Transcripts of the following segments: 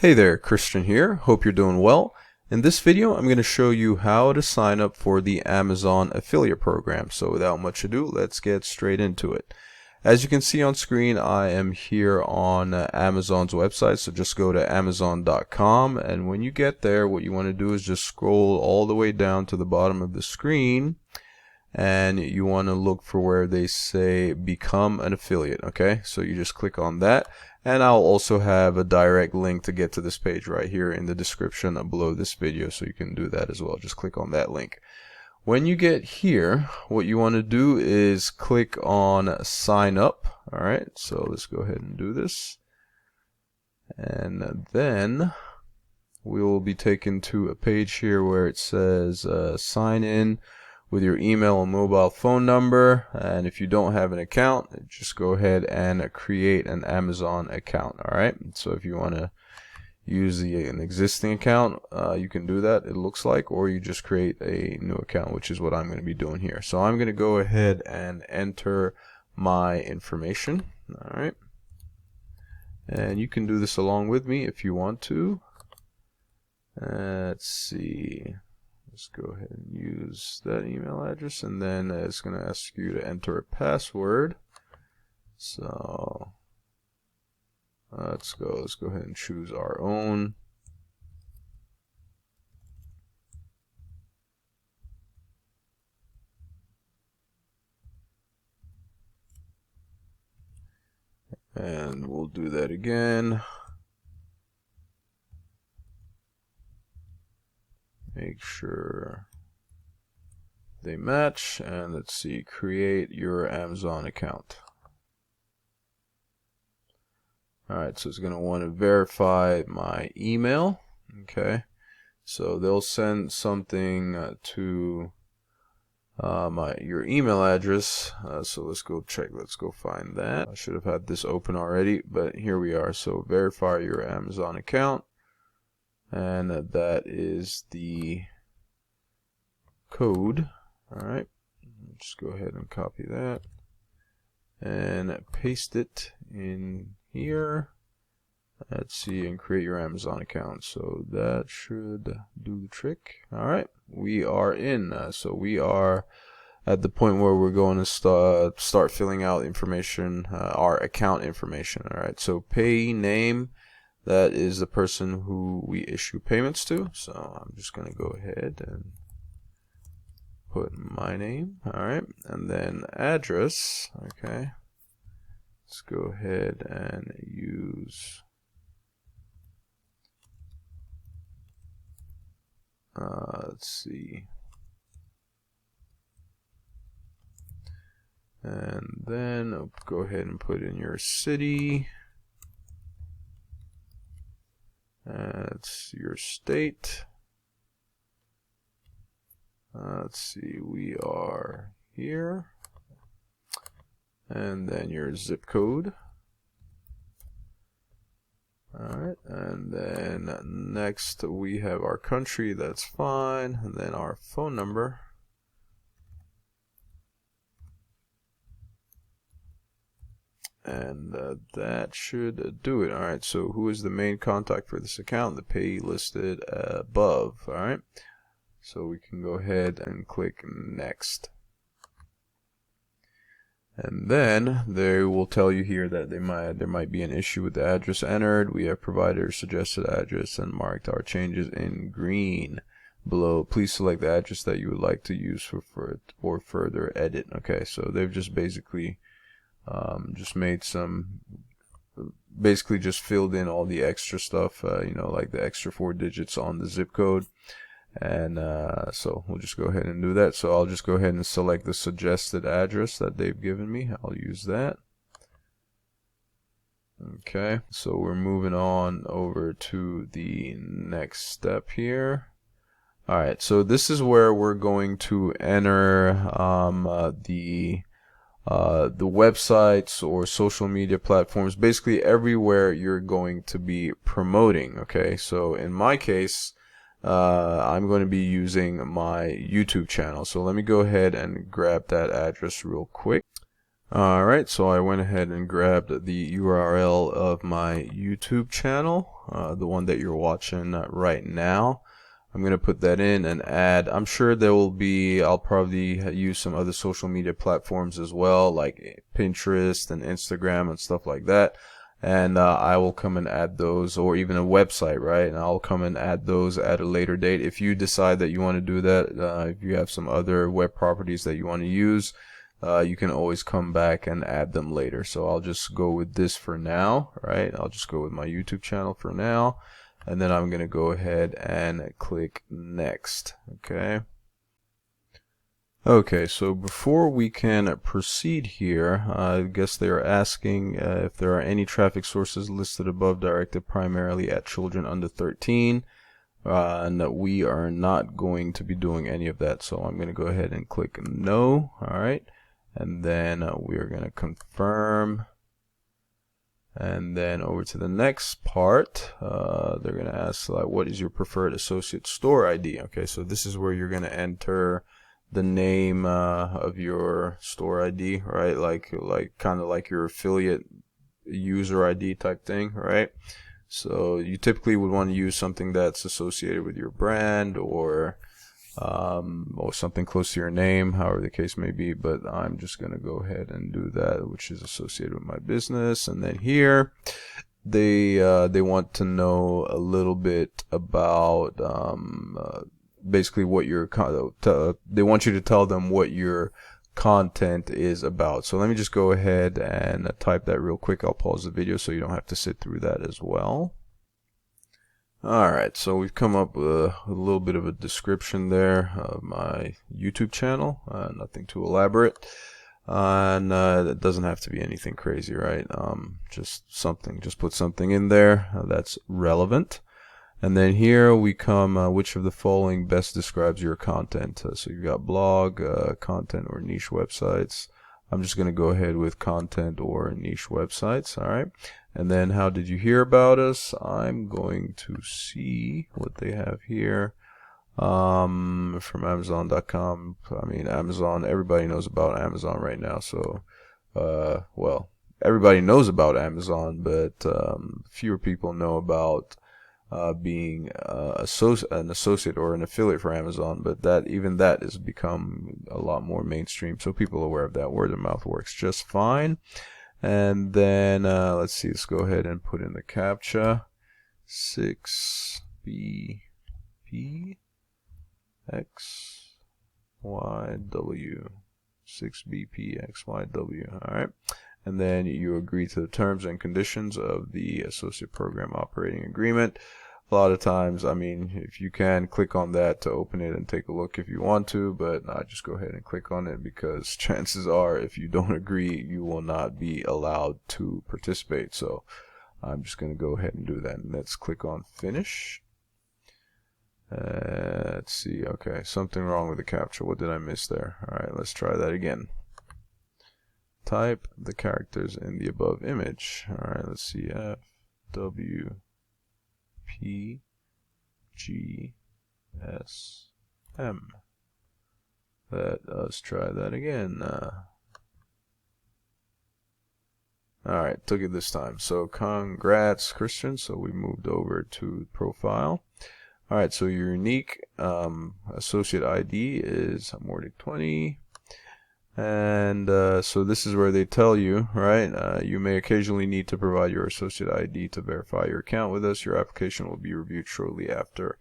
Hey there, Christian here. Hope you're doing well. In this video, I'm going to show you how to sign up for the Amazon affiliate program. So without much ado, let's get straight into it. As you can see on screen, I am here on Amazon's website. So just go to Amazon.com, and when you get there, what you want to do is just scroll all the way down to the bottom of the screen, and you want to look for where they say become an affiliate. Okay, so you just click on that, and I'll also have a direct link to get to this page right here in the description below this video, so you can do that as well. Just click on that link. When you get here, what you want to do is click on sign up. Alright, so let's go ahead and do this, and then we will be taken to a page here where it says sign in with your email and mobile phone number. And if you don't have an account, just go ahead and create an Amazon account. Alright, so if you want to use an existing account, you can do that, it looks like, or you just create a new account, which is what I'm going to be doing here. So I'm going to go ahead and enter my information. Alright, and you can do this along with me if you want to. Let's see, let's go ahead and use that email address, and then it's going to ask you to enter a password. So let's go ahead and choose our own. And we'll do that again. Make sure they match, and let's see, create your Amazon account. Alright, so it's going to want to verify my email. Okay, so they'll send something to your email address. So let's go check, let's go find that. I should have had this open already, but here we are. So verify your Amazon account, and that is the code. Alright, just go ahead and copy that and paste it in here. Let's see, and create your Amazon account. So that should do the trick. Alright, we are in. So we are at the point where we're going to start filling out information, our account information. Alright, so payee name, that is the person who we issue payments to. So I'm just going to go ahead and put my name. Alright, and then address. Okay, let's go ahead and use let's see, and then go ahead and put in your city. It's your state. Let's see, we are here, and then your zip code. Alright, and then next we have our country, that's fine, and then our phone number. And that should do it. Alright, so who is the main contact for this account? The payee listed above. Alright, so we can go ahead and click next. And then they will tell you here that there might be an issue with the address entered. We have provided suggested address and marked our changes in green below. Please select the address that you would like to use for further edit. Okay, so they've just basically just made some, basically just filled in all the extra stuff, you know, like the extra 4 digits on the zip code. And so we'll just go ahead and do that. So I'll just go ahead and select the suggested address that they've given me. I'll use that. Okay, so we're moving on over to the next step here. Alright, so this is where we're going to enter the websites or social media platforms, basically everywhere you're going to be promoting. Okay, so in my case, I'm going to be using my YouTube channel. So let me go ahead and grab that address real quick. Alright, so I went ahead and grabbed the URL of my YouTube channel, the one that you're watching right now. I'm going to put that in and add, I'm sure there will be, I'll probably use some other social media platforms as well, like Pinterest and Instagram and stuff like that. And I will come and add those, or even a website, right? And I'll come and add those at a later date. If you decide that you want to do that, if you have some other web properties that you want to use, you can always come back and add them later. So I'll just go with this for now, right? I'll just go with my YouTube channel for now. And then I'm going to go ahead and click next. Okay, so before we can proceed here, I guess they are asking if there are any traffic sources listed above directed primarily at children under 13. And that we are not going to be doing any of that. So I'm going to go ahead and click no. All right. And then we are going to confirm. And then over to the next part, they're going to ask, like, what is your preferred associate store ID? Okay, so this is where you're going to enter the name of your store ID, right? Like kind of like your affiliate user ID type thing, right? So you typically would want to use something that's associated with your brand or something close to your name, however the case may be, but I'm just going to go ahead and do that, which is associated with my business. And then here they want to know a little bit about basically what your they want you to tell them what your content is about. So let me just go ahead and type that real quick. I'll pause the video so you don't have to sit through that as well. Alright, so we've come up with a little bit of a description there of my YouTube channel. Nothing too elaborate. And it doesn't have to be anything crazy, right? Just put something in there that's relevant. And then here we come, which of the following best describes your content? So you've got blog, content, or niche websites. I'm just going to go ahead with content or niche websites. All right. And then how did you hear about us? I'm going to see what they have here. From Amazon.com. I mean, Amazon, everybody knows about Amazon right now. So, well, everybody knows about Amazon, but fewer people know about being an associate or an affiliate for Amazon, but even that has become a lot more mainstream, so people are aware of that. Word of mouth works just fine. And then let's see, let's go ahead and put in the CAPTCHA. 6BPXYW. 6BPXYW. All right. And then you agree to the terms and conditions of the Associate Program Operating Agreement. A lot of times, I mean, if you can, click on that to open it and take a look if you want to, but just go ahead and click on it, because chances are if you don't agree, you will not be allowed to participate. So I'm just going to go ahead and do that. And let's click on Finish. Let's see. Okay, something wrong with the CAPTCHA. What did I miss there? All right, let's try that again. Type the characters in the above image. All right, let's see. F, W, P, G, S, M. Let us try that again. Alright, took it this time. So congrats, Christian. So we moved over to profile. Alright, so your unique associate ID is Mordic20. And so this is where they tell you, right, you may occasionally need to provide your associate ID to verify your account with us. Your application will be reviewed shortly after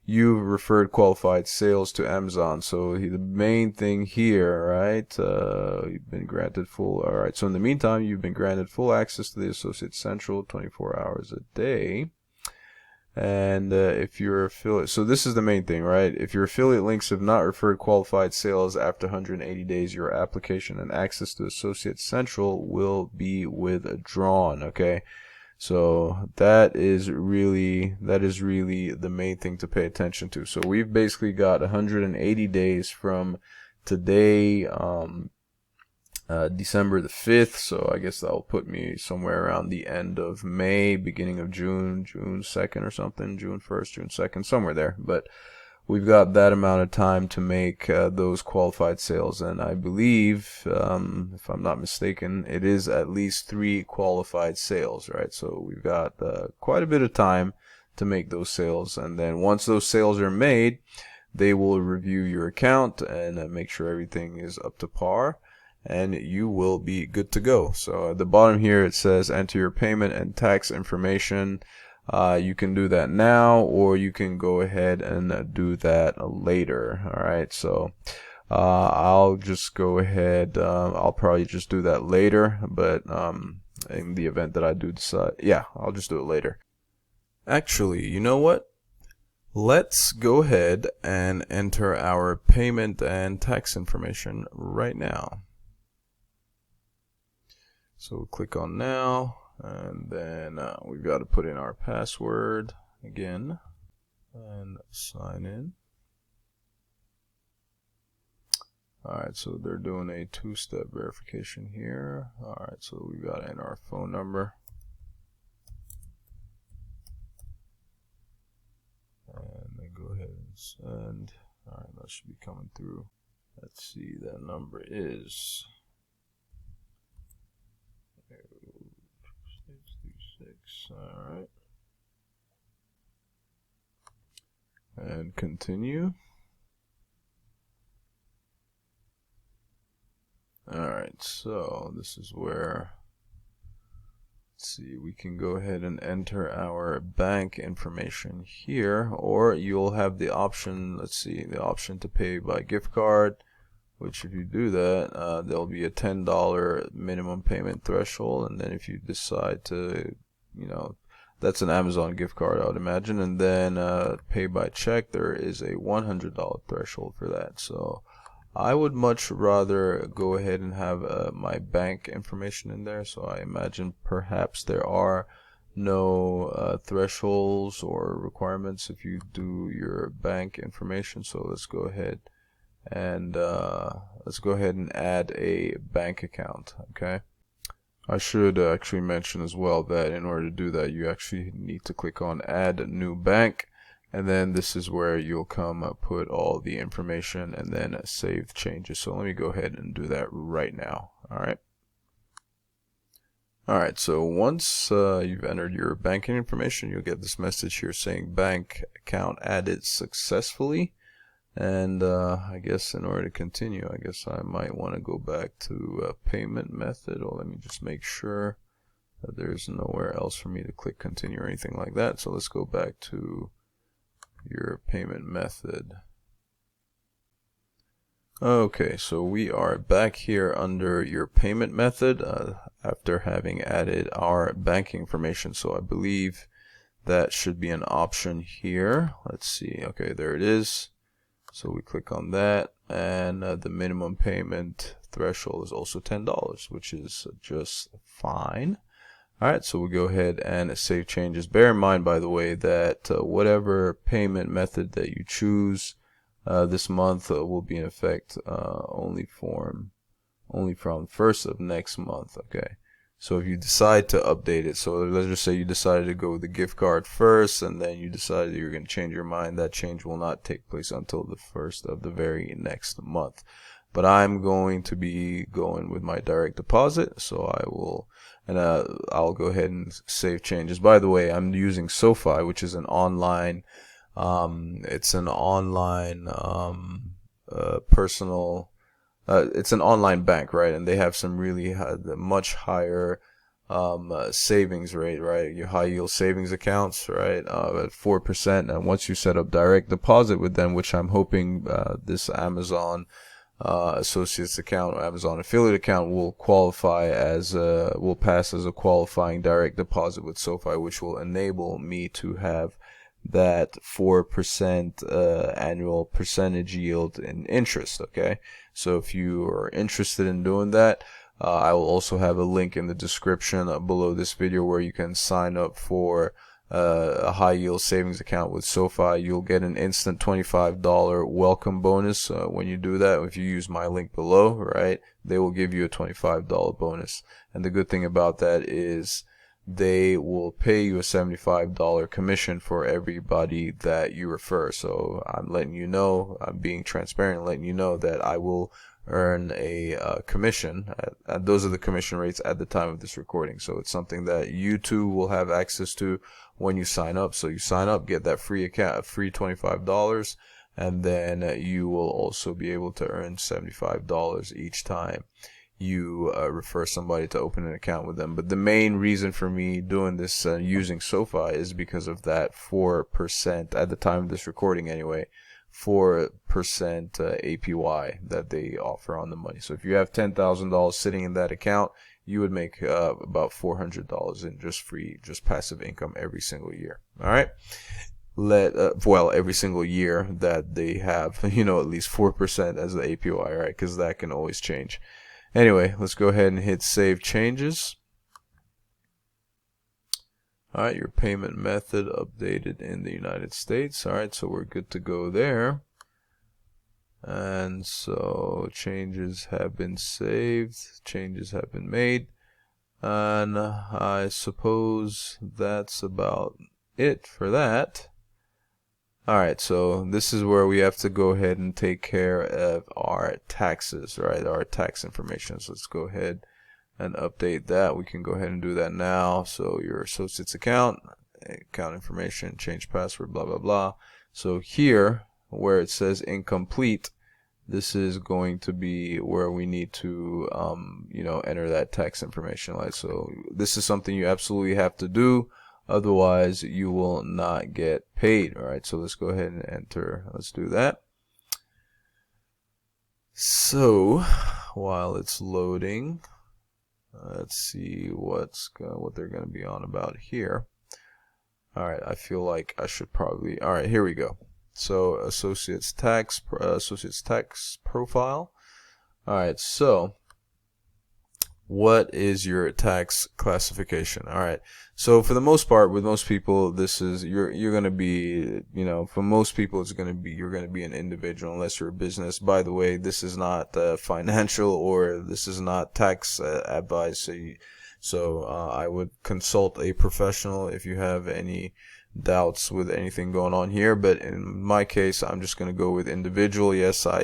you've referred qualified sales to Amazon. So the main thing here, right, you've been granted full, all right, so in the meantime, you've been granted full access to the Associate Central 24 hours a day. And if your affiliate, so this is the main thing, right? If your affiliate links have not referred qualified sales after 180 days, your application and access to Associate Central will be withdrawn. Okay, so that is really the main thing to pay attention to. So we've basically got 180 days from today, December the 5th, so I guess that'll put me somewhere around the end of May, beginning of June, June 2nd or something, June 1st, June 2nd, somewhere there. But we've got that amount of time to make those qualified sales. And I believe, if I'm not mistaken, it is at least 3 qualified sales, right? So we've got quite a bit of time to make those sales. And then once those sales are made, they will review your account and make sure everything is up to par, and you will be good to go. So at the bottom here it says enter your payment and tax information. You can do that now, or you can go ahead and do that later. Alright, so I'll just go ahead, I'll probably just do that later, but in the event that I do decide, yeah, I'll just do it later. Actually, you know what? Let's go ahead and enter our payment and tax information right now. So we'll click on now, and then we've got to put in our password again and sign in. Alright, so they're doing a 2-step verification here. Alright, so we've got to enter our phone number. And then go ahead and send. Alright, that should be coming through. Let's see, that number is 636. Alright. And continue. Alright, so this is where, let's see, we can go ahead and enter our bank information here, or you'll have the option, let's see, the option to pay by gift card, which if you do that, there'll be a $10 minimum payment threshold, and then if you decide to, you know, that's an Amazon gift card, I would imagine, and then pay by check, there is a $100 threshold for that. So I would much rather go ahead and have my bank information in there. So I imagine perhaps there are no thresholds or requirements if you do your bank information. So let's go ahead and add a bank account. Okay. I should actually mention as well that in order to do that, you actually need to click on add new bank, and then this is where you'll come put all the information and then save changes. So let me go ahead and do that right now. Alright, so once you've entered your banking information, you'll get this message here saying bank account added successfully. And I guess in order to continue, I guess I might want to go back to payment method, or let me just make sure that there's nowhere else for me to click continue or anything like that. So let's go back to your payment method. Okay, so we are back here under your payment method after having added our banking information. So I believe that should be an option here. Let's see. Okay, there it is. So we click on that, and the minimum payment threshold is also $10, which is just fine. Alright, so we'll go ahead and save changes. Bear in mind, by the way, that whatever payment method that you choose this month will be in effect only from 1st of next month. Okay, so if you decide to update it, so let's just say you decided to go with the gift card first, and then you decided you're going to change your mind, that change will not take place until the 1st of the very next month. But I'm going to be going with my direct deposit, so I will, and I'll go ahead and save changes. By the way, I'm using SoFi, which is an online, it's an online personal. It's an online bank, right? And they have some really much higher savings rate, right? Your high yield savings accounts, right? At 4%. And once you set up direct deposit with them, which I'm hoping this Amazon associates account or Amazon affiliate account will qualify as will pass as a qualifying direct deposit with SoFi, which will enable me to have that 4% annual percentage yield in interest. Okay, so if you are interested in doing that, I will also have a link in the description below this video where you can sign up for a high yield savings account with SoFi. You'll get an instant $25 welcome bonus when you do that. If you use my link below, right, they will give you a $25 bonus. And the good thing about that is they will pay you a $75 commission for everybody that you refer. So I'm letting you know, I'm being transparent, letting you know that I will earn a commission. Those are the commission rates at the time of this recording. So it's something that you too will have access to when you sign up. So you sign up, get that free account, free $25, and then you will also be able to earn $75 each time you refer somebody to open an account with them. But the main reason for me doing this using SoFi is because of that 4% at the time of this recording anyway, 4% APY that they offer on the money. So if you have $10,000 sitting in that account, you would make about $400 in just passive income every single year. All right. Well, every single year that they have, at least 4% as the APY, right? Because that can always change. Anyway, let's go ahead and hit save changes. All right, your payment method updated in the United States. All right, so we're good to go there. And so changes have been saved, changes have been made. And I suppose that's about it for that. All right, so this is where we have to go ahead and take care of our taxes, right? Our tax information. So let's go ahead and update that. We can go ahead and do that now. So your associate's account information, change password, blah, blah, blah. So here, where it says incomplete, this is going to be where we need to, enter that tax information. Right? So this is something you absolutely have to do. Otherwise, you will not get paid. All right, so let's go ahead and enter. Let's do that. So while it's loading, let's see what they're going to be on about here. All right, I feel like I should probably. All right, here we go. So associates tax profile. All right, so what is your tax classification? All right. So for the most part, with most people, this is you're going to be, for most people, you're going to be an individual unless you're a business. By the way, this is not financial or this is not tax advice. So I would consult a professional if you have any doubts with anything going on here. But in my case, I'm just going to go with individual. Yes, I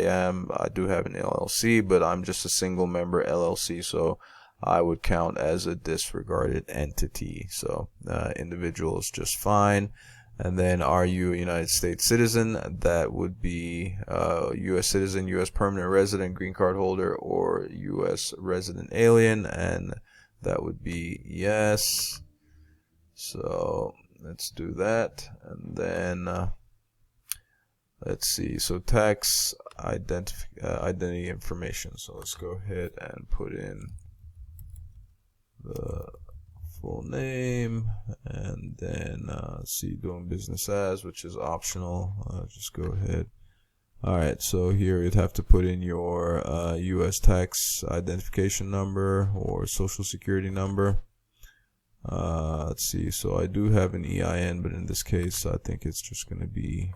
do have an LLC, but I'm just a single member LLC. So I would count as a disregarded entity. So individual is just fine. And then, are you a United States citizen? That would be U.S. citizen, U.S. permanent resident, green card holder, or U.S. resident alien. And that would be yes. So let's do that. And then let's see. So tax identity information. So let's go ahead and put in the full name, and then see doing business as, which is optional. Just go ahead. All right, so here you'd have to put in your U.S. tax identification number or social security number. Let's see. So I do have an EIN, but in this case, I think it's just going to be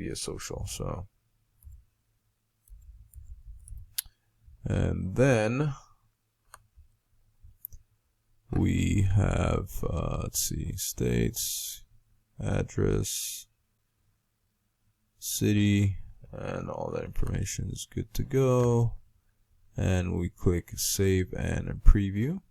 a social. So, and then we have, let's see, states, address, city, and all that information is good to go. And we click save and preview.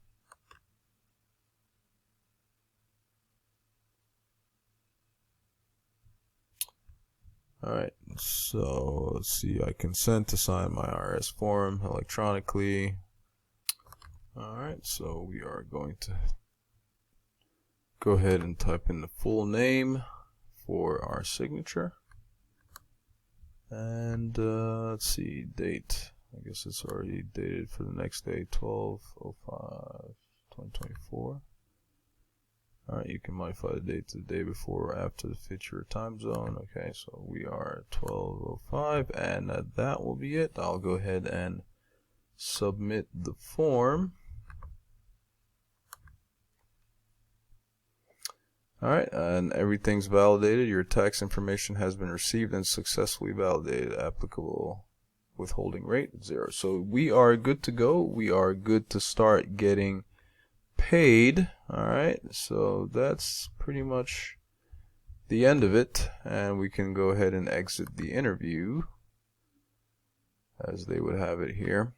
Alright, so let's see, I consent to sign my IRS form electronically. Alright, so we are going to go ahead and type in the full name for our signature. And let's see, date. I guess it's already dated for the next day, 12/05/2024. Alright, you can modify the date to the day before or after to fit your time zone. Okay, so we are 12/05, and that will be it. I'll go ahead and submit the form. Alright, and everything's validated. Your tax information has been received and successfully validated. Applicable withholding rate 0. So we are good to go. We are good to start getting paid. Alright, so that's pretty much the end of it, and we can go ahead and exit the interview as they would have it here.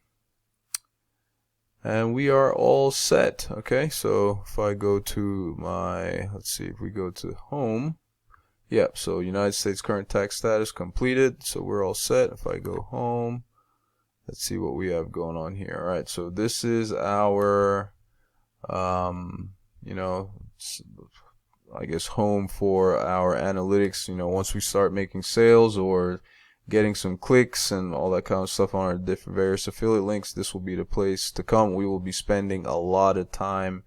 And we are all set. Okay, so if I go to my, let's see, if we go to home, yep, so United States current tax status completed, so we're all set. If I go home, let's see what we have going on here. All right, so this is our, you know, I guess home for our analytics. You know, once we start making sales or getting some clicks and all that kind of stuff on our different various affiliate links, this will be the place to come. We will be spending a lot of time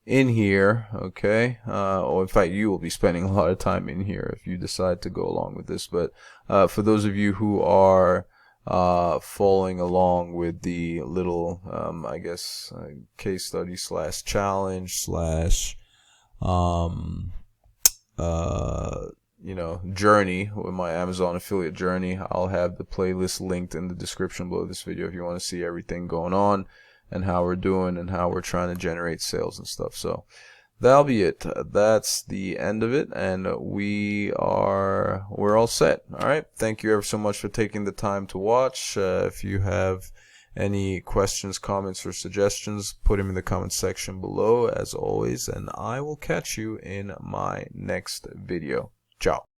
in here, okay? Or in fact, you will be spending a lot of time in here if you decide to go along with this. But for those of you who are following along with the little, I guess, case study / challenge / you know, journey with my Amazon affiliate journey, I'll have the playlist linked in the description below this video if you want to see everything going on and how we're doing and how we're trying to generate sales and stuff. So that'll be it. That's the end of it, and we're all set. All right, thank you ever so much for taking the time to watch. If you have any questions, comments, or suggestions, put them in the comment section below as always, and I will catch you in my next video. Ciao.